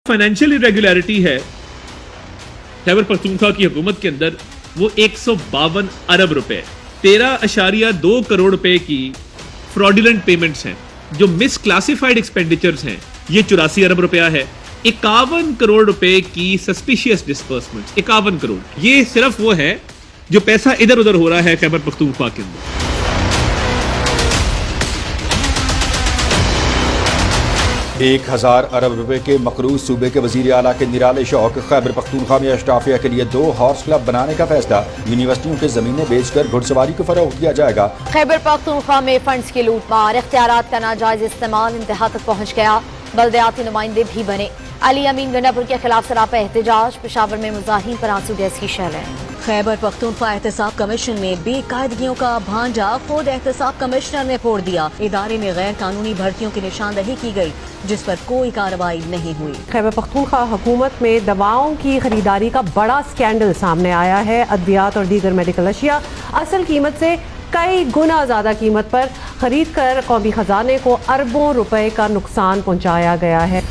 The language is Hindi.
फाइनेंशियल इरेगुलरिटी है खैबर पख्तूनख्वा की हुकूमत के अंदर, वो 152 अरब रुपए 13.2 करोड़ रुपए की फ्रॉडुलेंट पेमेंट्स हैं। जो मिसक्लासिफाइड एक्सपेंडिचर्स हैं ये 84 अरब रुपया है। 51 करोड़ रुपए की सस्पिशियस डिस्बर्समेंट्स, 51 करोड़, ये सिर्फ वो है जो पैसा इधर उधर हो रहा है खैबर पख्तूनख्वा के अंदर। 1000 अरब रुपए के मकरूज सूबे के वजीर आला के निराले शौक। खैबर पख्तूनख्वा में अशराफिया के लिए 2 हॉर्स क्लब बनाने का फैसला। यूनिवर्सिटियों के जमीनें बेचकर घुड़सवारी को फरोग दिया जाएगा। खैबर पख्तूनख्वा में फंड्स की लूटमार, इख्तियारात का नाजायज इस्तेमाल इंतहा तक पहुँच गया। बल्दियाती नुमाइंदे भी बने। अली अमीन गंडापुर के खिलाफ सरापा एहतजाज। पेशावर में मुजाहिरीन पर आंसू गैस की शैलें। खैबर पख्तूनख्वा एहतसाब कमीशन में बेकायदगियों का भांजा खुद एहतसाब कमिश्नर ने फोड़ दिया। इदारे में गैर कानूनी भर्तियों की निशानदही की गई जिस पर कोई कार्रवाई नहीं हुई। खैबर पख्तूनख्वा हुकूमत में दवाओं की खरीदारी का बड़ा स्कैंडल सामने आया है। अद्वियात और दीगर मेडिकल अशिया असल कीमत से कई गुना ज्यादा कीमत पर खरीद कर कौमी खजाने को अरबों रुपए का नुकसान पहुंचाया गया है।